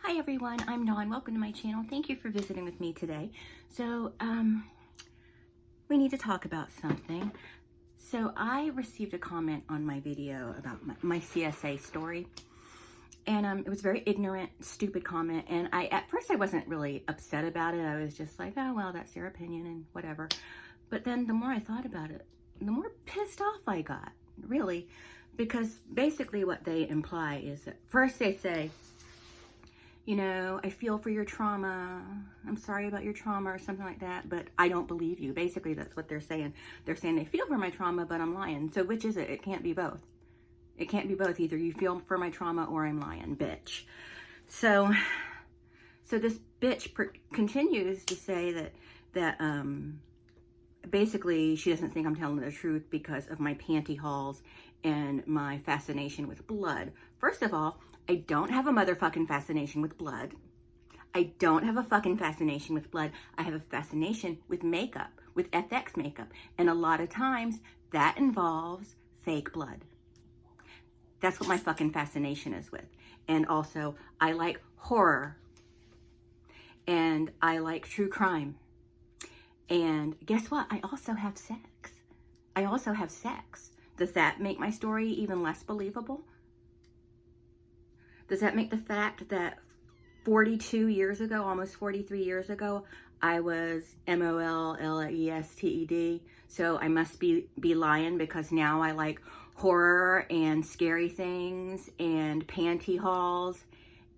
Hi everyone, I'm Dawn. Welcome to my channel. Thank you for visiting with me today. So, we need to talk about something. So I received a comment on my video about my CSA story. And it was a very ignorant, stupid comment. And at first I wasn't really upset about it. I was just like, oh, well, that's their opinion and whatever. But then the more I thought about it, the more pissed off I got, really. Because basically what they imply is that first they say, you know, I feel for your trauma. I'm sorry about your trauma or something like that, but I don't believe you. Basically, that's what they're saying. They're saying they feel for my trauma, but I'm lying. So which is it? It can't be both. It can't be both. Either you feel for my trauma or I'm lying, bitch. So this bitch continues to say that basically she doesn't think I'm telling the truth because of my panty hauls and my fascination with blood. First of all, I don't have a motherfucking fascination with blood. I don't have a fucking fascination with blood. I have a fascination with makeup, with FX makeup. And a lot of times that involves fake blood. That's what my fucking fascination is with. And also, I like horror. And I like true crime. And guess what? I also have sex. I also have sex. Does that make my story even less believable? Does that make the fact that 42 years ago, almost 43 years ago, I was molested, so I must be lying because now I like horror and scary things and panty hauls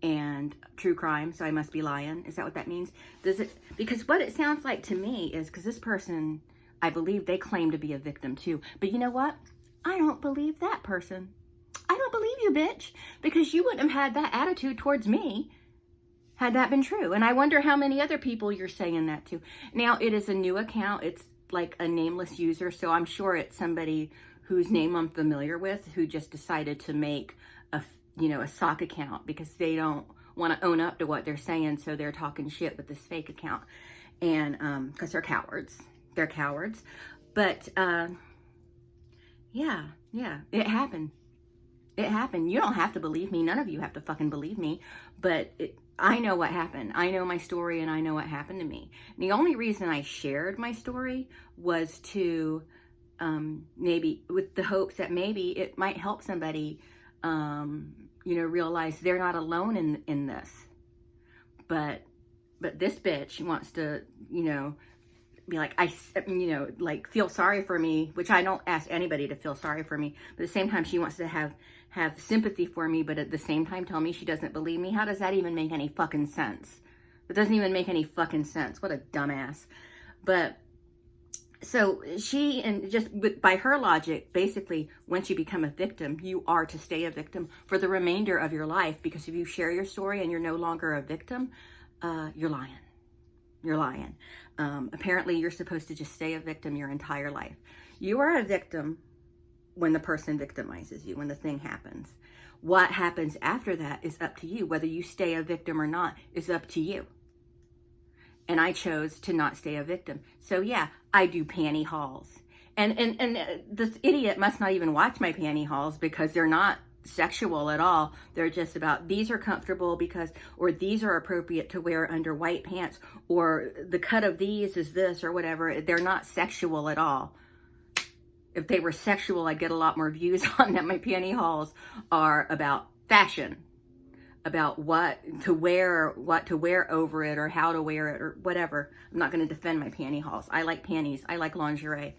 and true crime, so I must be lying? Is that what that means? Because what it sounds like to me is, because this person, I believe they claim to be a victim too, but you know what? I don't believe that person. I don't believe you, bitch, because you wouldn't have had that attitude towards me had that been true. And I wonder how many other people you're saying that to. Now, it is a new account. It's like a nameless user, so I'm sure it's somebody whose name I'm familiar with who just decided to make a sock account because they don't want to own up to what they're saying, so they're talking shit with this fake account. And because they're cowards. They're cowards. But yeah, it happened. It happened. You don't have to believe me. None of you have to fucking believe me. But I know what happened. I know my story and I know what happened to me. And the only reason I shared my story was to maybe with the hopes that maybe it might help somebody, realize they're not alone in this. But this bitch wants to, be like, like feel sorry for me, which I don't ask anybody to feel sorry for me. But at the same time, she wants to have sympathy for me, but at the same time tell me she doesn't believe me. How does that even make any fucking sense? It doesn't even make any fucking sense. What a dumbass. But so she, and just by her logic, basically, once you become a victim, you are to stay a victim for the remainder of your life, because if you share your story and you're no longer a victim, you're lying. You're lying. Apparently, you're supposed to just stay a victim your entire life. You are a victim when the person victimizes you, when the thing happens. What happens after that is up to you. Whether you stay a victim or not is up to you. And I chose to not stay a victim. So yeah, I do panty hauls. And this idiot must not even watch my panty hauls because they're not sexual at all. They're just about, these are comfortable because, or these are appropriate to wear under white pants, or the cut of these is this or whatever. They're not sexual at all. If they were sexual, I'd get a lot more views on them. My panty hauls are about fashion, about what to wear over it, or how to wear it, or whatever. I'm not going to defend my panty hauls. I like panties. I like lingerie.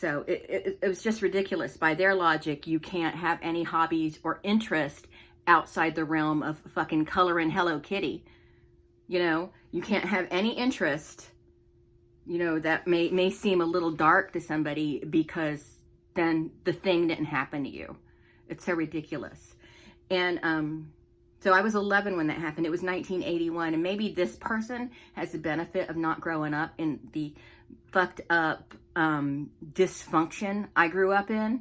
So it was just ridiculous. By their logic, you can't have any hobbies or interest outside the realm of fucking coloring Hello Kitty. You can't have any interest, that may seem a little dark to somebody because then the thing didn't happen to you. It's so ridiculous. And so I was 11 when that happened. It was 1981. And maybe this person has the benefit of not growing up in the fucked up dysfunction I grew up in.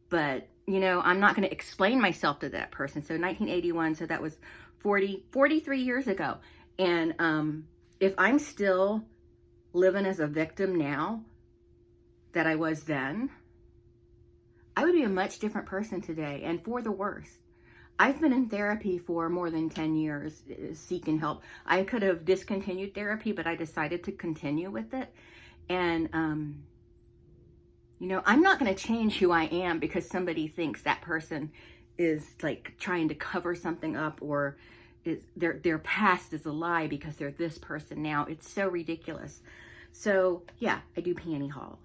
But, I'm not going to explain myself to that person. So 1981, so that was 43 years ago. And if I'm still living as a victim now that I was then, I would be a much different person today, and for the worse. I've been in therapy for more than 10 years seeking help. I could have discontinued therapy, but I decided to continue with it. And, you know, I'm not going to change who I am because somebody thinks that person is like trying to cover something up, or their past is a lie because they're this person now. It's so ridiculous. So yeah, I do panty hauls.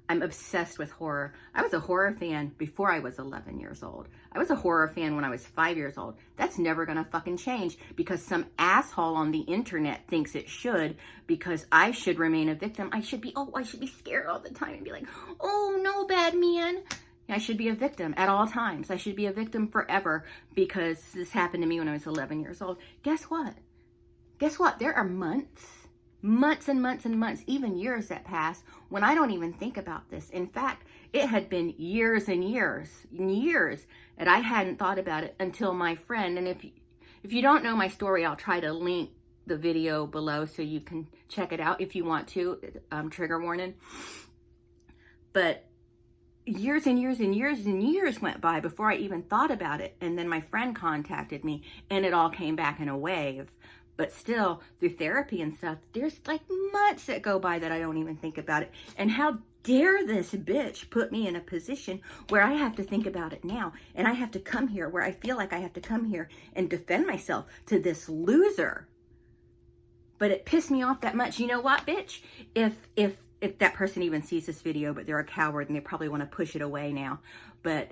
I'm obsessed with horror. I was a horror fan before I was 11 years old. I was a horror fan when I was 5 years old. That's never gonna fucking change because some asshole on the internet thinks it should, because I should remain a victim. I should be scared all the time and be like, oh no, bad man. I should be a victim at all times. I should be a victim forever because this happened to me when I was 11 years old. Guess what? Guess what? There are months and months and months, even years that pass when I don't even think about this. In fact, it had been years and years and years that I hadn't thought about it until my friend, and if you don't know my story, I'll try to link the video below so you can check it out if you want to, trigger warning. But years and years and years and years went by before I even thought about it. And then my friend contacted me and it all came back in a wave. But still, through therapy and stuff, there's like months that go by that I don't even think about it. And how dare this bitch put me in a position where I have to think about it now. And I have to come here where I feel like I have to come here and defend myself to this loser. But it pissed me off that much. You know what, bitch? If that person even sees this video, but they're a coward and they probably want to push it away now. But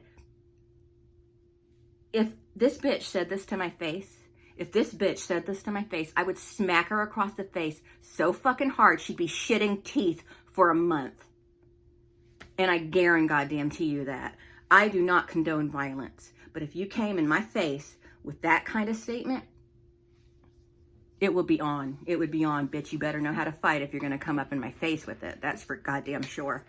if this bitch said this to my face, I would smack her across the face so fucking hard she'd be shitting teeth for a month. And I guarantee you that. I do not condone violence. But if you came in my face with that kind of statement, it would be on. It would be on, bitch. You better know how to fight if you're going to come up in my face with it. That's for goddamn sure.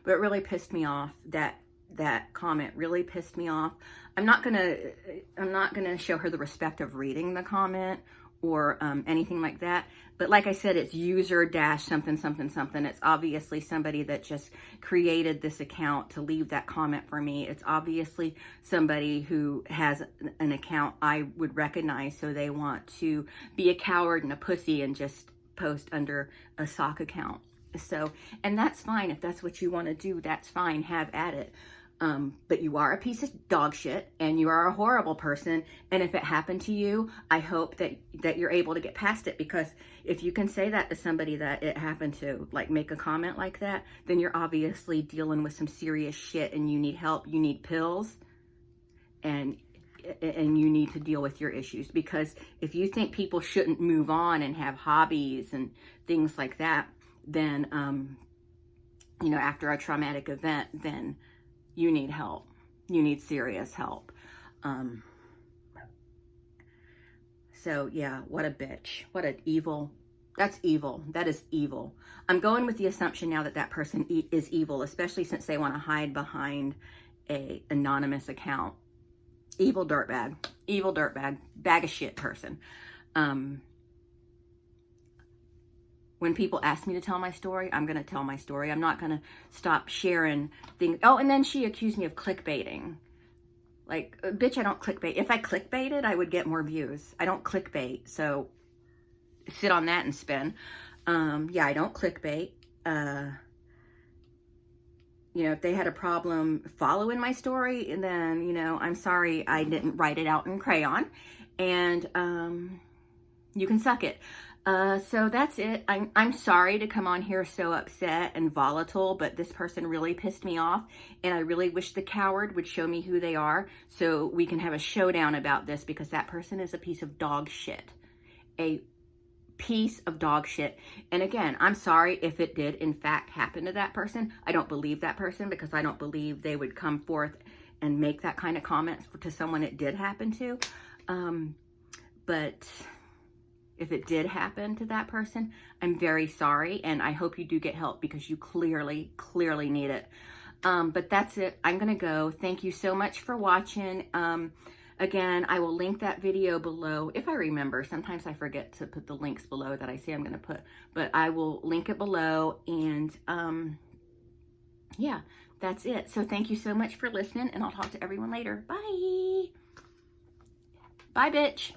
But it really pissed me off. That comment really pissed me off. I'm not gonna show her the respect of reading the comment or anything like that. But like I said, it's user dash something something something. It's obviously somebody that just created this account to leave that comment for me. It's obviously somebody who has an account I would recognize, so they want to be a coward and a pussy and just post under a sock account. So, and that's fine. If that's what you want to do, that's fine. Have at it. But you are a piece of dog shit and you are a horrible person. And if it happened to you, I hope that you're able to get past it, because if you can say that to somebody that it happened to, like make a comment like that, then you're obviously dealing with some serious shit and you need help. You need pills and you need to deal with your issues. Because if you think people shouldn't move on and have hobbies and things like that, then, you know, after a traumatic event, then you need help. You need serious help. So yeah, what a bitch. What an evil. That's evil. That is evil. I'm going with the assumption now that that person is evil, especially since they want to hide behind a anonymous account. Evil dirtbag. Evil dirtbag. Bag of shit person. When people ask me to tell my story, I'm going to tell my story. I'm not going to stop sharing things. Oh, and then she accused me of clickbaiting. Like, bitch, I don't clickbait. If I clickbaited, I would get more views. I don't clickbait. So sit on that and spin. Yeah, I don't clickbait. You know, if they had a problem following my story, then, you know, I'm sorry I didn't write it out in crayon. And you can suck it. So that's it. I'm sorry to come on here so upset and volatile, but this person really pissed me off, and I really wish the coward would show me who they are so we can have a showdown about this, because that person is a piece of dog shit. A piece of dog shit. And again, I'm sorry if it did in fact happen to that person. I don't believe that person, because I don't believe they would come forth and make that kind of comments to someone it did happen to. But if it did happen to that person, I'm very sorry, and I hope you do get help, because you clearly need it. But that's it. I'm going to go. Thank you so much for watching. Again, I will link that video below if I remember. Sometimes I forget to put the links below that I say I'm going to put, but I will link it below. And yeah, that's it. So thank you so much for listening, and I'll talk to everyone later. Bye. Bye, bitch.